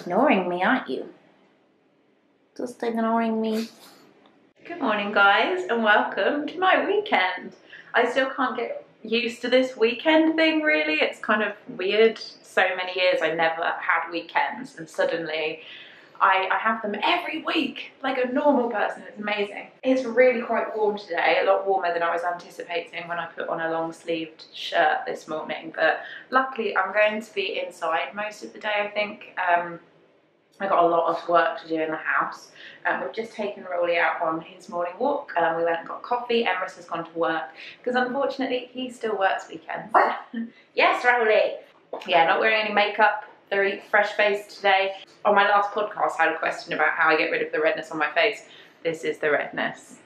ignoring me, aren't you? Just ignoring me. Good morning, guys, and welcome to my weekend. I still can't get used to this weekend thing, really. It's kind of weird. So many years I never had weekends, and suddenly I have them every week, like a normal person. It's amazing. It's really quite warm today, a lot warmer than I was anticipating when I put on a long-sleeved shirt this morning. But luckily, I'm going to be inside most of the day, I think. I got a lot of work to do in the house. We've just taken Rolly out on his morning walk. We went and got coffee. Emrys has gone to work because unfortunately he still works weekends. Yes, Rolly. Yeah, not wearing any makeup. Very fresh-faced today. On my last podcast, I had a question about how I get rid of the redness on my face. This is the redness.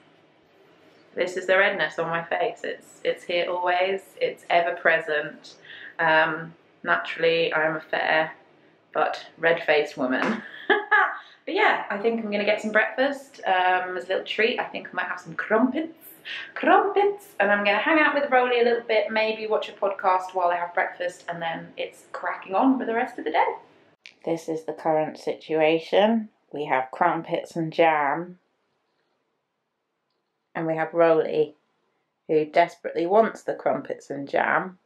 This is the redness on my face. It's here always. It's ever present. Naturally, I am a fair but red-faced woman. But yeah, I think I'm gonna get some breakfast as a little treat. I think I might have some crumpets, and I'm gonna hang out with Rolly a little bit, maybe watch a podcast while I have breakfast, and then it's cracking on for the rest of the day. This is the current situation. We have crumpets and jam, and we have Rolly, who desperately wants the crumpets and jam,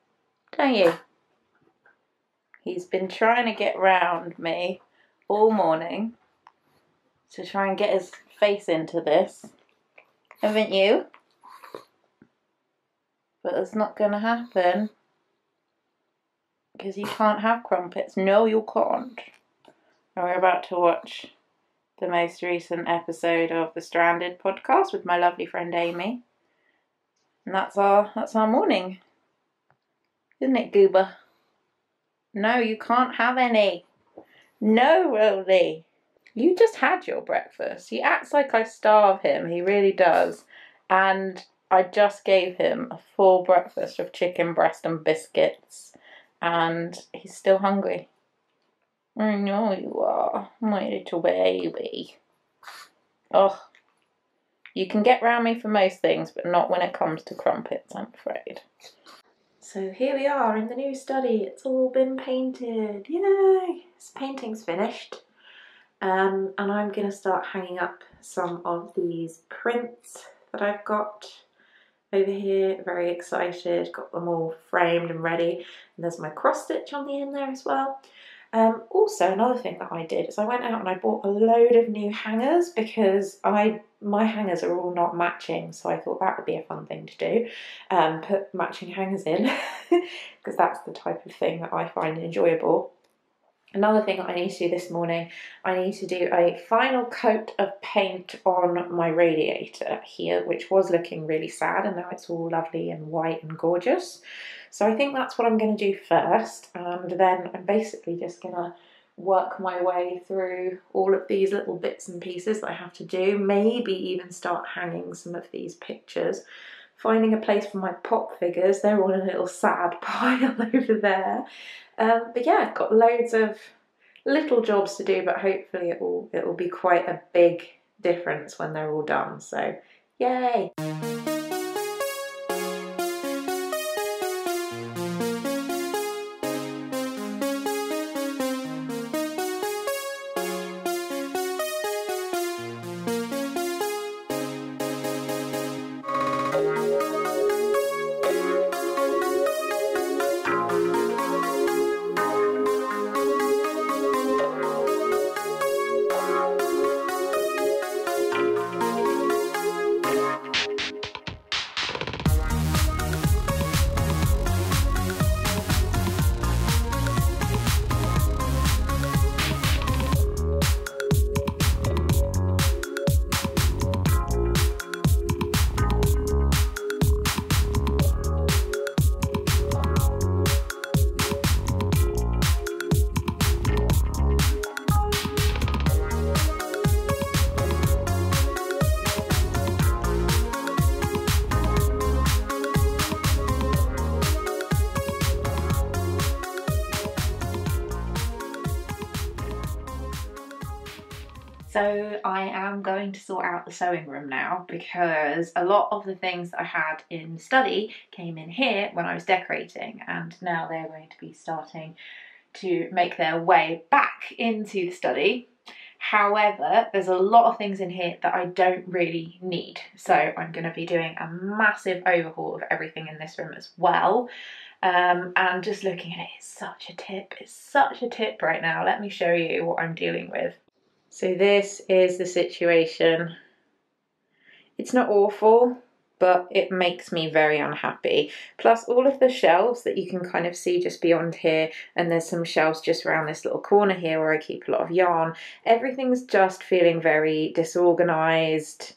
don't you? He's been trying to get round me all morning to try and get his face into this, haven't you? But it's not going to happen because you can't have crumpets. No, you can't. And we're about to watch the most recent episode of the Stranded podcast with my lovely friend Amy, and that's our morning, isn't it, Goober? No, you can't have any. No, Rolly. You just had your breakfast. He acts like I starve him. He really does. And I just gave him a full breakfast of chicken breast and biscuits. And he's still hungry. I know you are, my little baby. Oh, you can get round me for most things, but not when it comes to crumpets, I'm afraid. So here we are in the new study. It's all been painted. Yay! This painting's finished. And I'm going to start hanging up some of these prints that I've got over here. Very excited. Got them all framed and ready. And there's my cross stitch on the end there as well. Also, another thing that I did is I went out and I bought a load of new hangers because my hangers are all not matching, so I thought that would be a fun thing to do. Put matching hangers in because that's the type of thing that I find enjoyable. Another thing that I need to do this morning, I need to do a final coat of paint on my radiator here, which was looking really sad, and now it's all lovely and white and gorgeous. So I think that's what I'm going to do first, and then I'm basically just going to work my way through all of these little bits and pieces that I have to do, maybe even start hanging some of these pictures. Finding a place for my pop figures, they're all in a little sad pile over there. But yeah, I've got loads of little jobs to do, but hopefully it will be quite a big difference when they're all done, so yay! So I am going to sort out the sewing room now because a lot of the things that I had in study came in here when I was decorating, and now they're going to be starting to make their way back into the study. However, there's a lot of things in here that I don't really need. So I'm going to be doing a massive overhaul of everything in this room as well. And just looking at it, it's such a tip. It's such a tip right now. Let me show you what I'm dealing with. So this is the situation. It's not awful, but it makes me very unhappy. Plus all of the shelves that you can kind of see just beyond here, and there's some shelves just around this little corner here where I keep a lot of yarn. Everything's just feeling very disorganised.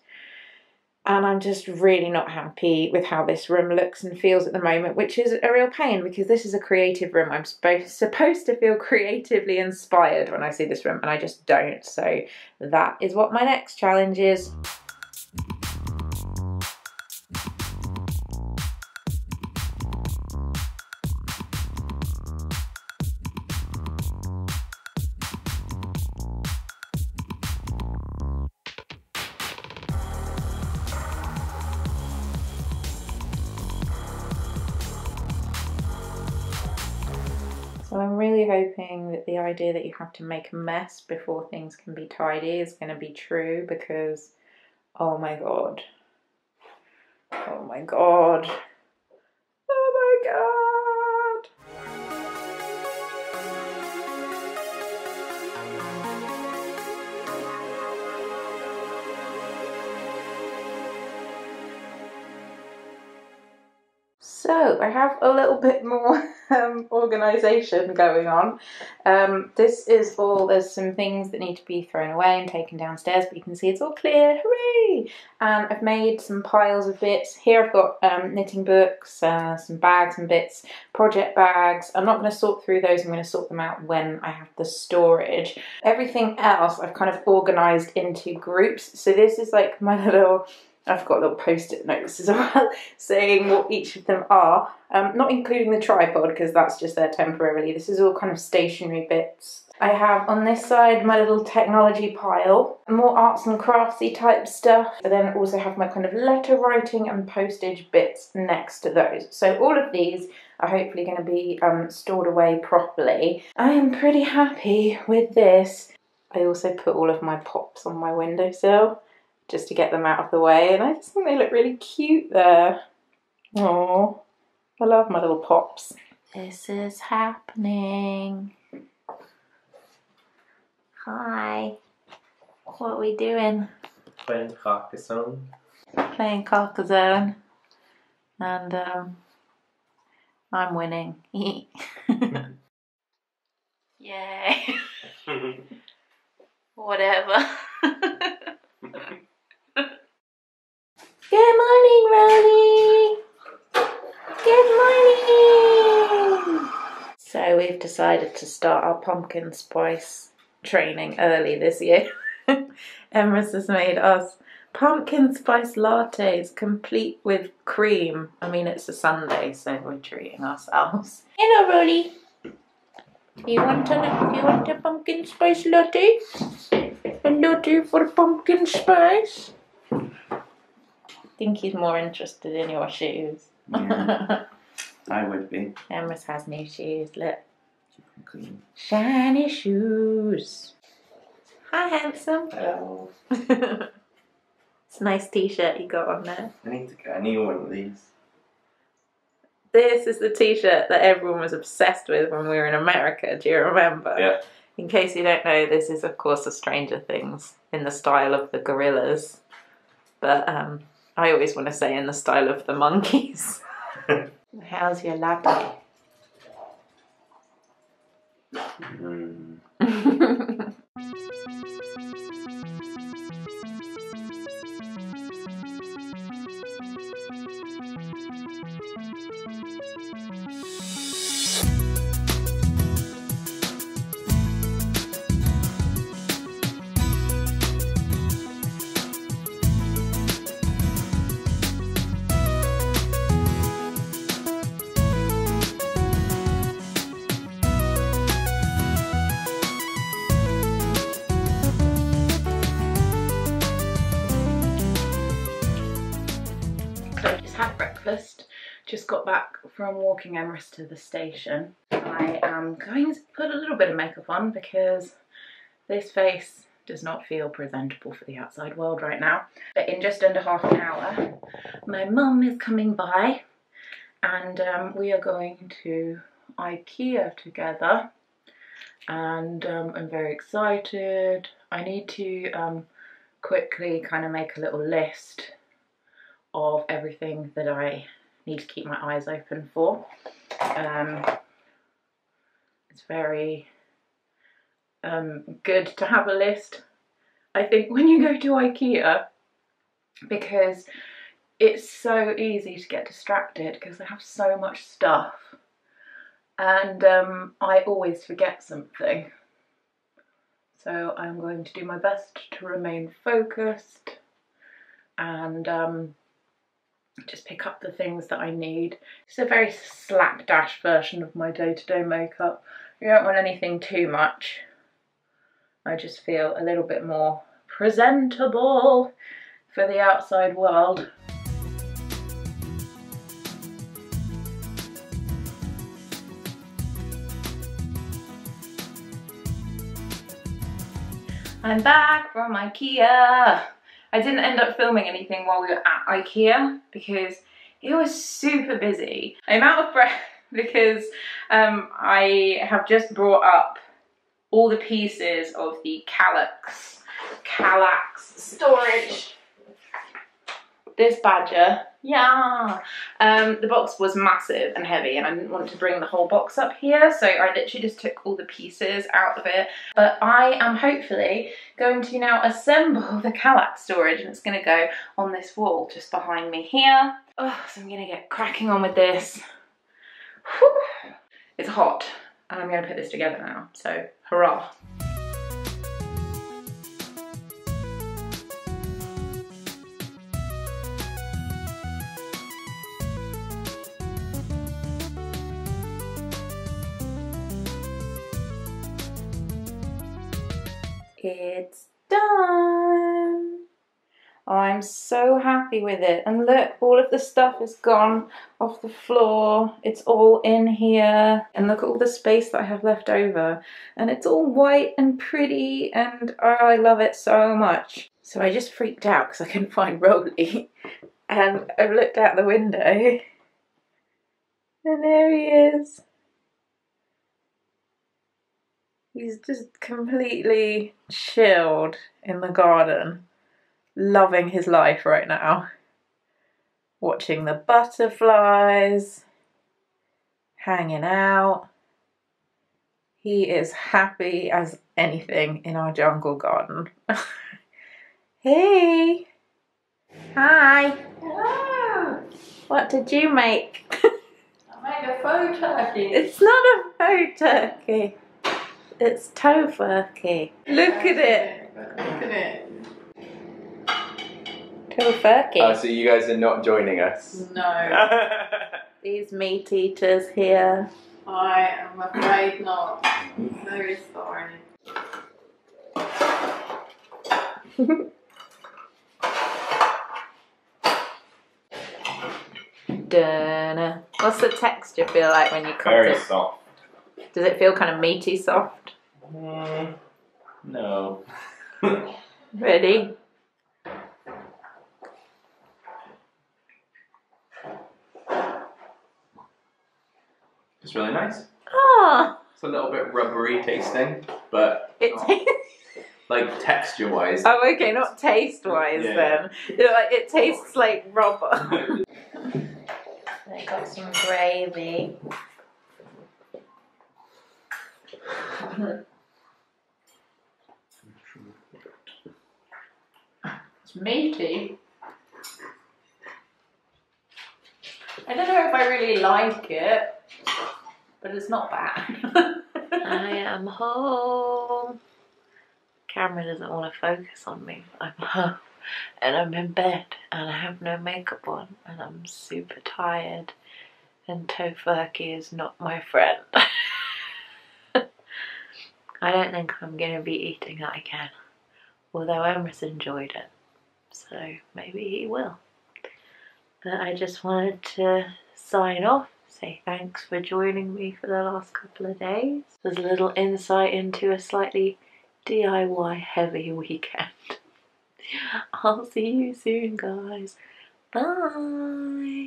And I'm just really not happy with how this room looks and feels at the moment, which is a real pain because this is a creative room. I'm supposed to feel creatively inspired when I see this room, and I just don't. So that is what my next challenge is. So I'm really hoping that the idea that you have to make a mess before things can be tidy is going to be true, because oh my god, oh my god, oh my god. So I have a little bit more organisation going on. This is all, there's some things that need to be thrown away and taken downstairs, but you can see it's all clear, hooray! And I've made some piles of bits. Here I've got knitting books, some bags and bits, project bags. I'm not going to sort through those, I'm going to sort them out when I have the storage. Everything else I've kind of organised into groups. So this is like my little... I've got little post-it notes as well saying what each of them are, not including the tripod because that's just there temporarily. This is all kind of stationary bits. I have on this side my little technology pile, more arts and craftsy type stuff. I then also have my kind of letter writing and postage bits next to those. So all of these are hopefully going to be stored away properly. I am pretty happy with this. I also put all of my pops on my windowsill, just to get them out of the way, and I just think they look really cute there. Oh, I love my little pops. This is happening. Hi. What are we doing? Playing Carcassonne. Playing Carcassonne. And I'm winning. Yay. Whatever. Good morning, Rolly! Good morning! So we've decided to start our pumpkin spice training early this year. Emrys has made us pumpkin spice lattes complete with cream. I mean, it's a Sunday, so we're treating ourselves. Hello, Rolly! You want a pumpkin spice latte? A latte for pumpkin spice? I think he's more interested in your shoes. Yeah, I would be. Emrys has new shoes, look. Shiny shoes. Hi, handsome. Hello. It's a nice t-shirt you got on there. I need to get a new one of these. This is the t-shirt that everyone was obsessed with when we were in America, do you remember? Yeah. In case you don't know, this is of course a Stranger Things in the style of the gorillas. But I always want to say in the style of the monkeys. How's your latte? just got back from walking Emrys to the station. I am going to put a little bit of makeup on because this face does not feel presentable for the outside world right now. But in just under half an hour, my mum is coming by and we are going to IKEA together. And I'm very excited. I need to quickly kind of make a little list of everything that I need to keep my eyes open for. It's very good to have a list, I think, when you go to IKEA, because it's so easy to get distracted because they have so much stuff, and I always forget something. So I'm going to do my best to remain focused and just pick up the things that I need. It's a very slapdash version of my day-to-day makeup. You don't want anything too much. I just feel a little bit more presentable for the outside world. I'm back from IKEA. I didn't end up filming anything while we were at IKEA because it was super busy. I'm out of breath because I have just brought up all the pieces of the Kallax storage. This badger, yeah. The box was massive and heavy and I didn't want to bring the whole box up here, so I literally just took all the pieces out of it. But I am hopefully going to now assemble the Kallax storage, and it's going to go on this wall just behind me here. Oh, so I'm going to get cracking on with this. Whew. It's hot and I'm going to put this together now, so hurrah. It's done. Oh, I'm so happy with it. And look, all of the stuff is gone off the floor. It's all in here. And look at all the space that I have left over. And it's all white and pretty, and oh, I love it so much. So I just freaked out because I couldn't find Rolly. And I looked out the window. And there he is. He's just completely chilled in the garden, loving his life right now. Watching the butterflies, hanging out. He is happy as anything in our jungle garden. Hey! Hi! Hello! What did you make? I made a faux turkey. It's not a faux turkey. It's Tofurkey. Look at it. Look at it. Tofurkey. Oh, so you guys are not joining us? No, These meat eaters here. I am afraid not. I'm very sorry. Dunno. What's the texture feel like when you cook Very it? soft. Does it feel kind of meaty soft? No. Ready? It's really nice. Oh, It's a little bit rubbery tasting, but it tastes. like texture-wise. Oh, okay, not taste-wise Yeah. then. It tastes like rubber. I got some gravy. It's meaty. I don't know if I really like it, but it's not bad. I am home. Camera doesn't want to focus on me. I'm home and I'm in bed and I have no makeup on and I'm super tired, and Tofurkey is not my friend. I don't think I'm going to be eating it again, although Emrys enjoyed it, so maybe he will. But I just wanted to sign off. Say thanks for joining me for the last couple of days. There's a little insight into a slightly DIY heavy weekend. I'll see you soon, guys. Bye.